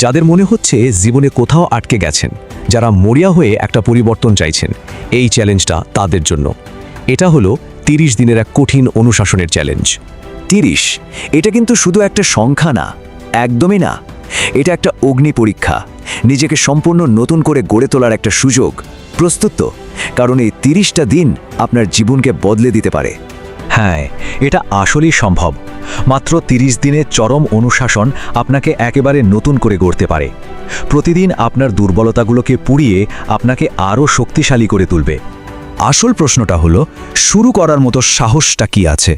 যাদের মনে হচ্ছে জীবনে কোথাও আটকে গেছেন, যারা মরিয়া হয়ে একটা পরিবর্তন চাইছেন, এই চ্যালেঞ্জটা তাদের জন্য। এটা হলো 30 দিনের এক কঠিন অনুশাসনের চ্যালেঞ্জ। 30 এটা কিন্তু শুধু একটা সংখ্যা না, একদমই না। এটা একটা অগ্নি পরীক্ষা, নিজেকে সম্পূর্ণ নতুন করে গড়ে তোলার একটা সুযোগ। প্রস্তুত তো? কারণ এই 30টা দিন আপনার জীবনকে বদলে দিতে পারে। হ্যাঁ, এটা আসলেই সম্ভব। মাত্র 30 দিনের চরম অনুশাসন আপনাকে একেবারে নতুন করে গড়তে পারে। প্রতিদিন আপনার দুর্বলতাগুলোকে পুড়িয়ে আপনাকে আরও শক্তিশালী করে তুলবে। আসল প্রশ্নটা হলো, শুরু করার মতো সাহসটা কি আছে?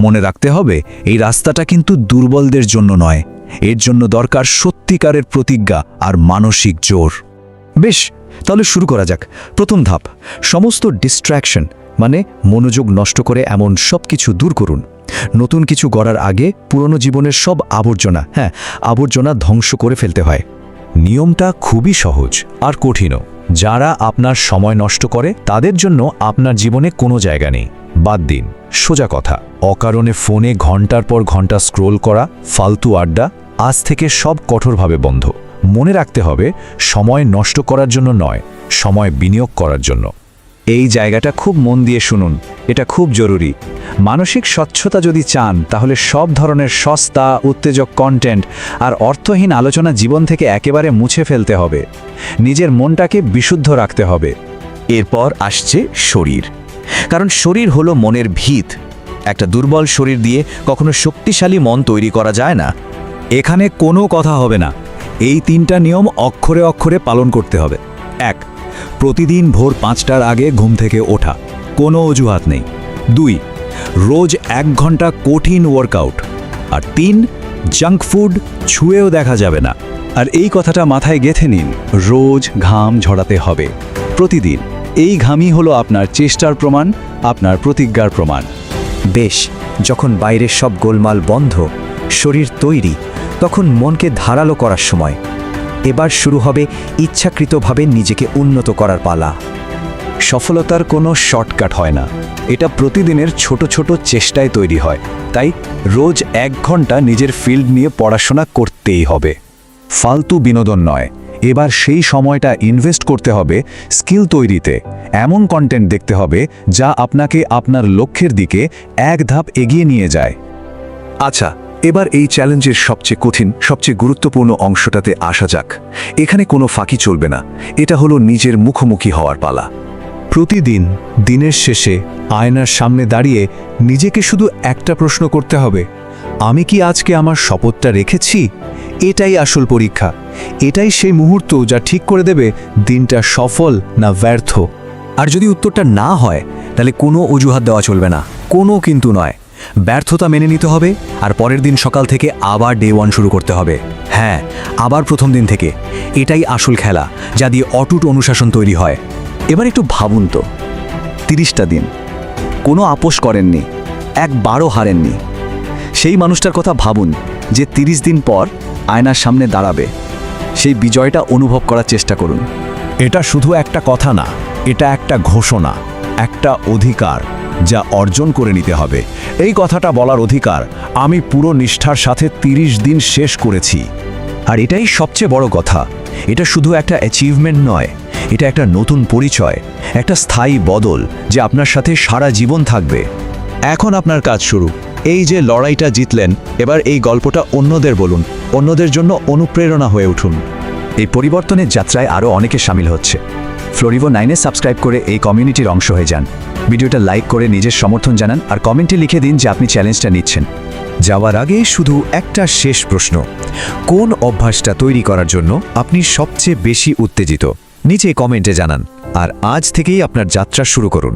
মনে রাখতে হবে, এই রাস্তাটা কিন্তু দুর্বলদের জন্য নয়। এর জন্য দরকার সত্যিকারের প্রতিজ্ঞা আর মানসিক জোর। বেশ, তাহলে শুরু করা যাক। প্রথম ধাপ, সমস্ত ডিস্ট্র্যাকশন মানে মনোযোগ নষ্ট করে এমন সব কিছু দূর করুন। নতুন কিছু গড়ার আগে পুরনো জীবনের সব আবর্জনা ধ্বংস করে ফেলতে হয়। নিয়মটা খুবই সহজ আর কঠিনও। যারা আপনার সময় নষ্ট করে তাদের জন্য আপনার জীবনে কোনো জায়গা নেই। বাদ দিন। সোজা কথা, অকারণে ফোনে ঘন্টার পর ঘন্টা স্ক্রোল করা, ফালতু আড্ডা আজ থেকে সব কঠোরভাবে বন্ধ। মনে রাখতে হবে, সময় নষ্ট করার জন্য নয়, সময় বিনিয়োগ করার জন্য। এই জায়গাটা খুব মন দিয়ে শুনুন, এটা খুব জরুরি। মানসিক স্বচ্ছতা যদি চান, তাহলে সব ধরনের সস্তা, উত্তেজক কন্টেন্ট আর অর্থহীন আলোচনা জীবন থেকে একেবারে মুছে ফেলতে হবে। নিজের মনটাকে বিশুদ্ধ রাখতে হবে। এরপর আসছে শরীর, কারণ শরীর হলো মনের ভিত। একটা দুর্বল শরীর দিয়ে কখনো শক্তিশালী মন তৈরি করা যায় না। এখানে কোনো কথা হবে না, এই 3টা নিয়ম অক্ষরে অক্ষরে পালন করতে হবে। 1, প্রতিদিন ভোর 5টার আগে ঘুম থেকে ওঠা, কোনো অজুহাত নেই। 2, রোজ 1 ঘন্টা কঠিন ওয়ার্কআউট। আর 3, জাঙ্ক ফুড ছুঁয়েও দেখা যাবে না। আর এই কথাটা মাথায় গেঁথে নিন, রোজ ঘাম ঝরাতে হবে, প্রতিদিন। এই ঘামই হলো আপনার চেষ্টার প্রমাণ, আপনার প্রতিজ্ঞার প্রমাণ। বেশ, যখন বাইরের সব গোলমাল বন্ধ, শরীর তৈরি, তখন মনকে ধারালো করার সময়। এবার শুরু হবে ইচ্ছাকৃতভাবে নিজেকে উন্নত করার পালা। সফলতার কোনো শর্টকাট হয় না, এটা প্রতিদিনের ছোট ছোট চেষ্টায় তৈরি হয়। তাই রোজ 1 ঘন্টা নিজের ফিল্ড নিয়ে পড়াশোনা করতেই হবে। ফালতু বিনোদন নয়, এবার সেই সময়টা ইনভেস্ট করতে হবে স্কিল তৈরিতে। এমন কন্টেন্ট দেখতে হবে যা আপনাকে আপনার লক্ষ্যের দিকে 1 ধাপ এগিয়ে নিয়ে যায়। আচ্ছা, এবার এই চ্যালেঞ্জের সবচেয়ে কঠিন, সবচেয়ে গুরুত্বপূর্ণ অংশটাতে আসা যাক। এখানে কোনো ফাঁকি চলবে না, এটা হলো নিজের মুখোমুখি হওয়ার পালা। প্রতিদিন দিনের শেষে আয়নার সামনে দাঁড়িয়ে নিজেকে শুধু একটা প্রশ্ন করতে হবে, আমি কি আজকে আমার শপথটা রেখেছি? এটাই আসল পরীক্ষা। এটাই সেই মুহূর্ত যা ঠিক করে দেবে দিনটা সফল না ব্যর্থ। আর যদি উত্তরটা না হয়, তাহলে কোনো অজুহাত দেওয়া চলবে না, কোনো কিন্তু নয়। ব্যর্থতা মেনে নিতে হবে, আর পরের দিন সকাল থেকে আবার ডে 1 শুরু করতে হবে। হ্যাঁ, আবার প্রথম দিন থেকে। এটাই আসল খেলা, যা দিয়ে অটুট অনুশাসন তৈরি হয়। এবার একটু ভাবুন তো, 30টা দিন কোনো আপোষ করেননি, একবারও হারেননি। সেই মানুষটার কথা ভাবুন যে 30 দিন পর আয়নার সামনে দাঁড়াবে। সেই বিজয়টা অনুভব করার চেষ্টা করুন। এটা শুধু একটা কথা না, এটা একটা ঘোষণা, একটা অধিকার যা অর্জন করে নিতে হবে। এই কথাটা বলার অধিকার আমি পুরো নিষ্ঠার সাথে 30 দিন শেষ করেছি। আর এটাই সবচেয়ে বড় কথা, এটা শুধু একটা অ্যাচিভমেন্ট নয়, এটা একটা নতুন পরিচয়, একটা স্থায়ী বদল যে আপনার সাথে সারা জীবন থাকবে। এখন আপনার কাজ শুরু। এই যে লড়াইটা জিতলেন, এবার এই গল্পটা অন্যদের বলুন, অন্যদের জন্য অনুপ্রেরণা হয়ে উঠুন। এই পরিবর্তনের যাত্রায় আরও অনেকে সামিল হচ্ছে। ফ্লোরিভো 9-এ সাবস্ক্রাইব করে এই কমিউনিটির অংশ হয়ে যান। ভিডিওটা লাইক করে নিজের সমর্থন জানান, আর কমেন্টে লিখে দিন যে আপনি চ্যালেঞ্জটা নিচ্ছেন। যাওয়ার আগে শুধু একটা শেষ প্রশ্ন, কোন অভ্যাসটা তৈরি করার জন্য আপনি সবচেয়ে বেশি উত্তেজিত? নিচে কমেন্টে জানান, আর আজ থেকেই আপনার যাত্রা শুরু করুন।